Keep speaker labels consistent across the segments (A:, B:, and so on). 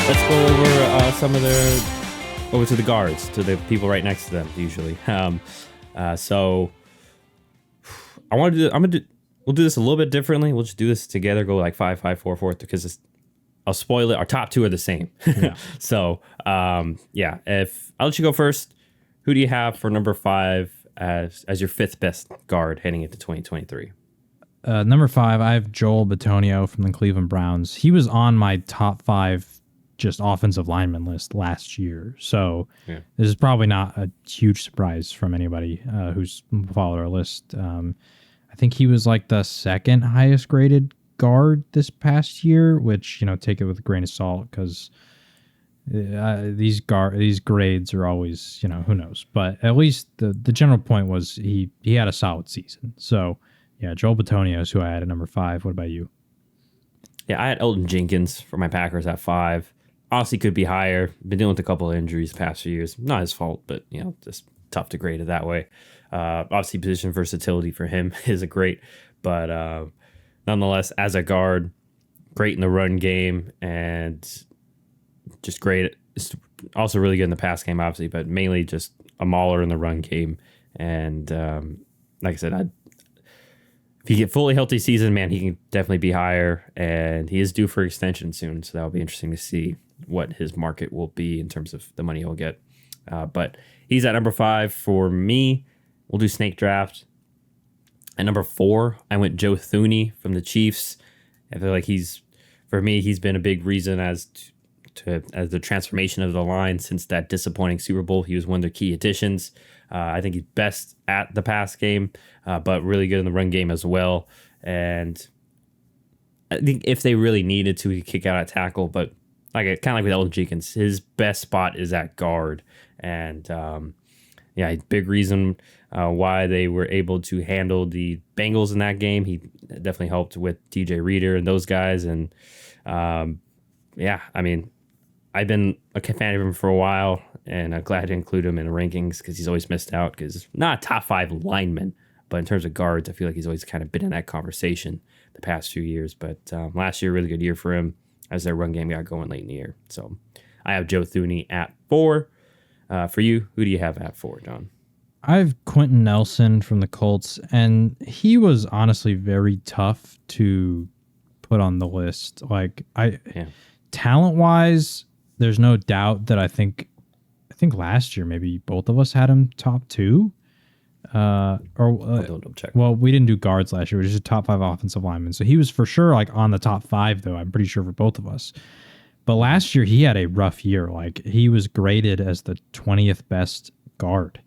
A: let's go over some of their over to the guards, to the people right next to them usually. So I want to do. We'll do this a little bit differently. We'll just do this together. Go like 5-5-4-4 because I'll spoil it. Our top two are the same. Yeah. So yeah. If I'll let you go first. Who do you have for number 5 as your 5th best guard heading into 2023?
B: Number 5, I have Joel Bitonio from the Cleveland Browns. He was on my top 5 just offensive lineman list last year. So This is probably not a huge surprise from anybody who's followed our list. I think he was like the 2nd highest graded guard this past year, which, take it with a grain of salt because these grades are always, who knows. But at least the general point was he had a solid season. So, yeah, Joel Bitonio is who I had at number 5. What about you?
A: Yeah, I had Elton Jenkins for my Packers at 5. Honestly, could be higher. Been dealing with a couple of injuries the past few years. Not his fault, but, just tough to grade it that way. Obviously, position versatility for him isn't great. But nonetheless, as a guard, great in the run game and just great. It's also really good in the pass game, obviously, but mainly just a mauler in the run game. And like I said, if he get fully healthy season, man, he can definitely be higher. And he is due for extension soon, so that'll be interesting to see what his market will be in terms of the money he'll get. But he's at number 5 for me. We'll do snake draft. At number 4, I went Joe Thuney from the Chiefs. I feel like he's been a big reason as the transformation of the line since that disappointing Super Bowl. He was one of their key additions. I think he's best at the pass game, but really good in the run game as well. And I think if they really needed to, he could kick out at tackle. But kind of like with Elton Jenkins, his best spot is at guard. And big reason why they were able to handle the Bengals in that game. He definitely helped with DJ Reader and those guys. And I've been a fan of him for a while, and I'm glad to include him in the rankings because he's always missed out because not a top 5 lineman, but in terms of guards, I feel like he's always kind of been in that conversation the past few years. But last year, really good year for him as their run game got going late in the year. So I have Joe Thuney at 4. For you, who do you have at 4, John?
B: I have Quentin Nelson from the Colts, and he was honestly very tough to put on the list. Talent-wise, there's no doubt that I think last year maybe both of us had him top 2. Well, we didn't do guards last year. It was just top 5 offensive linemen. So he was for sure on the top 5, though. I'm pretty sure for both of us. But last year he had a rough year. He was graded as the 20th best guard,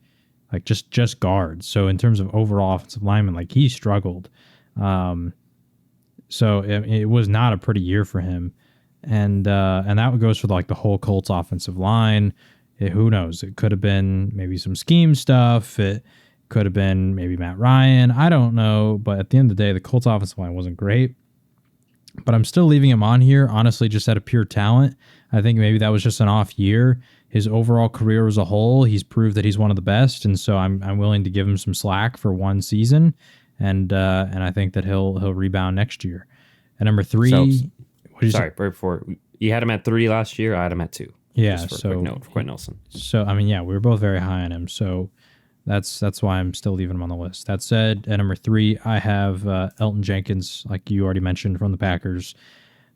B: just guard. So in terms of overall offensive lineman, he struggled. So it was not a pretty year for him. And that goes for the whole Colts offensive line. Who knows? It could have been maybe some scheme stuff. It could have been maybe Matt Ryan. I don't know. But at the end of the day, the Colts offensive line wasn't great. But I'm still leaving him on here, honestly, just out of pure talent. I think maybe that was just an off year. His overall career as a whole, he's proved that he's one of the best, and so I'm willing to give him some slack for one season, and I think that he'll rebound next year. At number 3,
A: right before you had him at 3 last year, I had him at 2.
B: Yeah,
A: for Quentin Nelson.
B: So we were both very high on him. So that's why I'm still leaving him on the list. That said, at number 3, I have Elton Jenkins, like you already mentioned, from the Packers.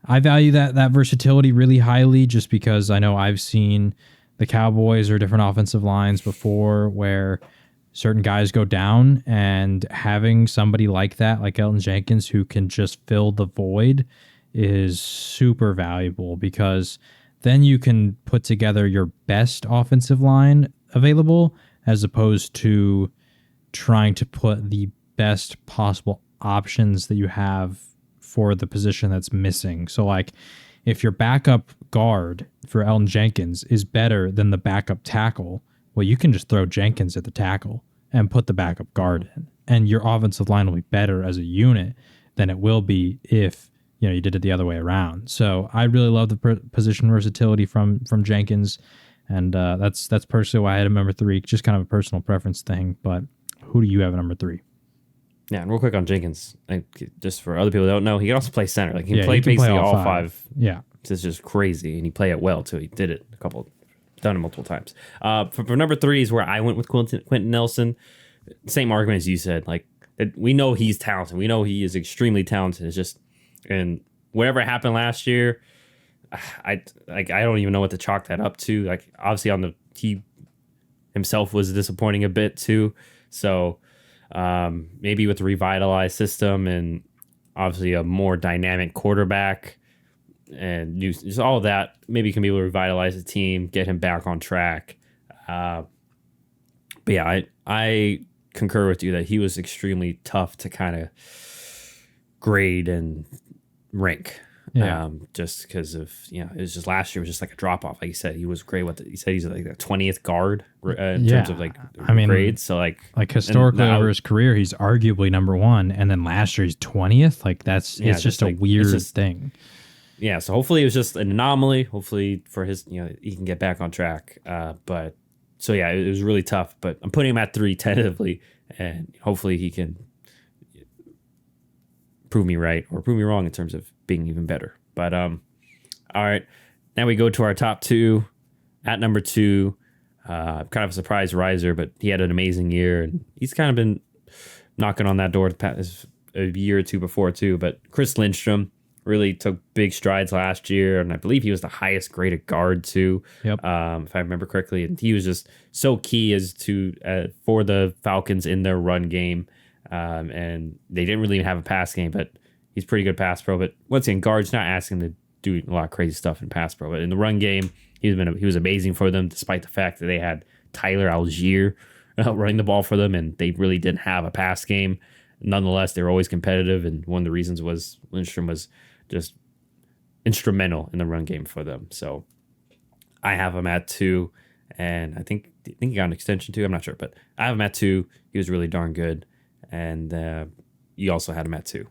B: I value that versatility really highly just because I know I've seen the Cowboys or different offensive lines before where certain guys go down, and having somebody like that, like Elton Jenkins, who can just fill the void is super valuable because then you can put together your best offensive line available as opposed to trying to put the best possible options that you have for the position that's missing. So if your backup guard for Elton Jenkins is better than the backup tackle, well, you can just throw Jenkins at the tackle and put the backup guard in, and your offensive line will be better as a unit than it will be if you did it the other way around. So I really love the position versatility from Jenkins. And that's personally why I had him number 3, just kind of a personal preference thing. But who do you have at number 3?
A: Yeah, and real quick on Jenkins, just for other people who don't know, he can also play center. He can play basically all 5.
B: Yeah,
A: It's just crazy, and he played it well too. He did it done it multiple times. For number 3 is where I went with Quentin Nelson. Same argument as you said. Like, we know he's talented. We know he is extremely talented. It's just, and whatever happened last year, I don't even know what to chalk that up to. Like, obviously he himself was disappointing a bit too. So maybe with the revitalized system and obviously a more dynamic quarterback and just all of that, maybe he can be able to revitalize the team, get him back on track. But yeah, I concur with you that he was extremely tough to kind of grade and rank.
B: Yeah.
A: Just because of, it was just last year was just like a drop off. Like you said, he was great. He said he's like the 20th guard in terms of like grades. So like
B: historically over his career, he's arguably number 1, and then last year he's 20th. Like it's just a weird thing.
A: Yeah. So hopefully it was just an anomaly. Hopefully for his, he can get back on track. But so yeah, it was really tough. But I'm putting him at 3 tentatively, and hopefully he can prove me right or prove me wrong in terms of being even better. But all right, now we go to our top 2. At number 2, kind of a surprise riser, but he had an amazing year, and he's kind of been knocking on that door a year or two before too. But Chris Lindstrom really took big strides last year, and I believe he was the highest graded guard too.
B: Yep.
A: If I remember correctly, and he was just so key as to for the Falcons in their run game. And they didn't really even have a pass game, but he's pretty good pass pro. But once again, guards not asking him to do a lot of crazy stuff in pass pro. But in the run game, he was amazing for them, despite the fact that they had Tyler Algier running the ball for them, and they really didn't have a pass game. Nonetheless, they were always competitive, and one of the reasons was Lindstrom was just instrumental in the run game for them. So I have him at 2, and I think he got an extension too. I'm not sure, but I have him at 2. He was really darn good. And you also had him at 2.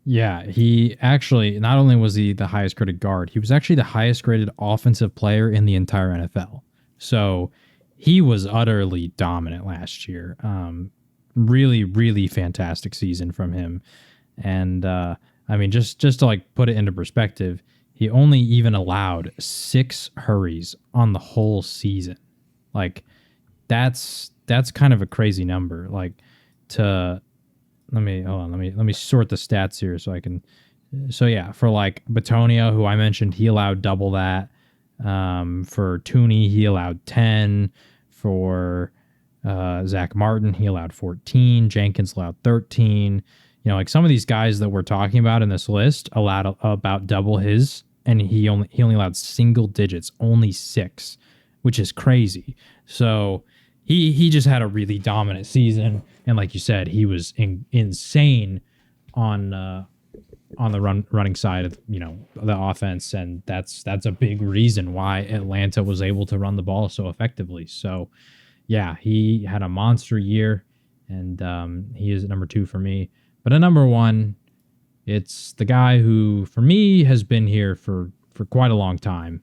B: Yeah, he actually, not only was he the highest graded guard, he was actually the highest graded offensive player in the entire NFL. So he was utterly dominant last year. Really, really fantastic season from him. And I mean, just to like put it into perspective, he only even allowed 6 hurries on the whole season. Like that's kind of a crazy number. Like, let me sort the stats here so I can. So yeah, for like Batonio, who I mentioned, he allowed double that. For Tooney, he allowed 10. For Zach Martin, he allowed 14. Jenkins allowed 13. Like some of these guys that we're talking about in this list allowed about double his, and he only allowed single digits, only 6, which is crazy. So he just had a really dominant season, and like you said, he was insane on the running side of the offense, and that's a big reason why Atlanta was able to run the ball so effectively. So yeah, he had a monster year, and he is number 2 for me. But at number 1, it's the guy who for me has been here for quite a long time,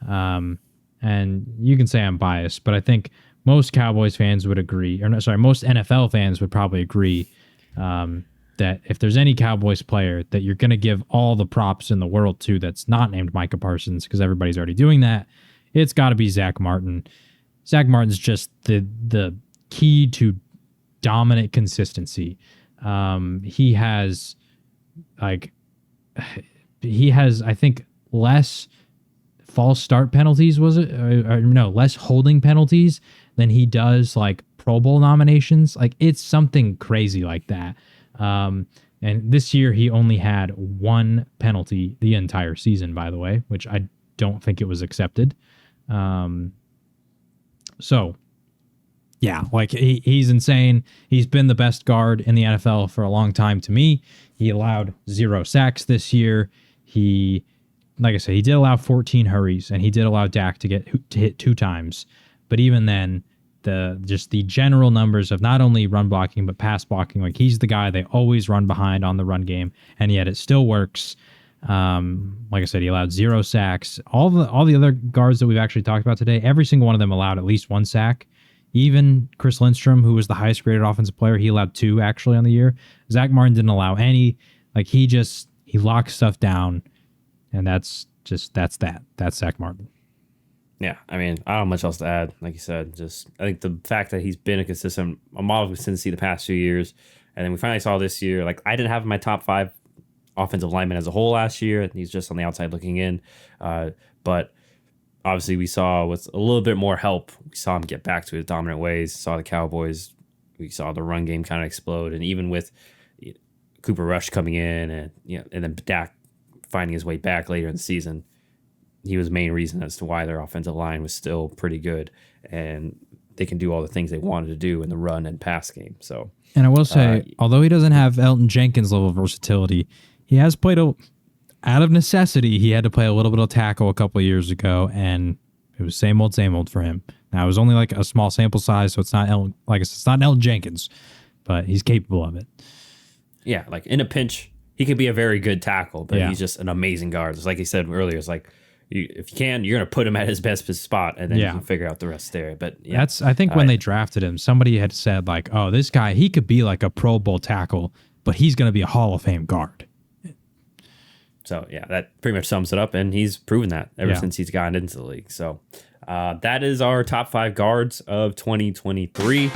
B: and you can say I'm biased, but I think most Cowboys fans would agree, most NFL fans would probably agree that if there's any Cowboys player that you're going to give all the props in the world to that's not named Micah Parsons, because everybody's already doing that, it's got to be Zach Martin. Zach Martin's just the key to dominant consistency. He has, I think, less false start penalties, was it? No, less holding penalties than he does like Pro Bowl nominations. Like it's something crazy like that. And this year he only had 1 penalty the entire season, by the way, which I don't think it was accepted. So yeah, like he's insane. He's been the best guard in the NFL for a long time to me. He allowed 0 sacks this year. Like I said, he did allow 14 hurries, and he did allow Dak to hit 2 times. But even then, the general numbers of not only run blocking but pass blocking, like he's the guy they always run behind on the run game, and yet it still works. Like I said, he allowed 0 sacks. All the other guards that we've actually talked about today, every single one of them allowed at least 1 sack. Even Chris Lindstrom, who was the highest graded offensive player, he allowed 2 actually on the year. Zach Martin didn't allow any. Like he locks stuff down, and that's That's Zach Martin.
A: Yeah, I mean, I don't have much else to add. Like you said, just I think the fact that he's been a model of consistency the past few years, and then we finally saw this year. Like I didn't have him in my top 5 offensive linemen as a whole last year. He's just on the outside looking in, but obviously we saw with a little bit more help, we saw him get back to his dominant ways. Saw the Cowboys, we saw the run game kind of explode, and even with Cooper Rush coming in, and and then Dak finding his way back later in the season. He was the main reason as to why their offensive line was still pretty good, and they can do all the things they wanted to do in the run and pass game. So,
B: and I will say, although he doesn't have Elton Jenkins level of versatility, he has played out of necessity. He had to play a little bit of tackle a couple of years ago, and it was same old for him. Now it was only like a small sample size, so it's not it's not Elton Jenkins, but he's capable of it.
A: Yeah, like in a pinch, he could be a very good tackle, but he's just an amazing guard. Just like he said earlier, it's like. If you can, you're going to put him at his best spot, and then you can figure out the rest there. But
B: that's I think when they drafted him, somebody had said like, "Oh, this guy, he could be like a Pro Bowl tackle, but he's going to be a Hall of Fame guard."
A: So that pretty much sums it up, and he's proven that ever since he's gotten into the league. So that is our top 5 guards of 2023.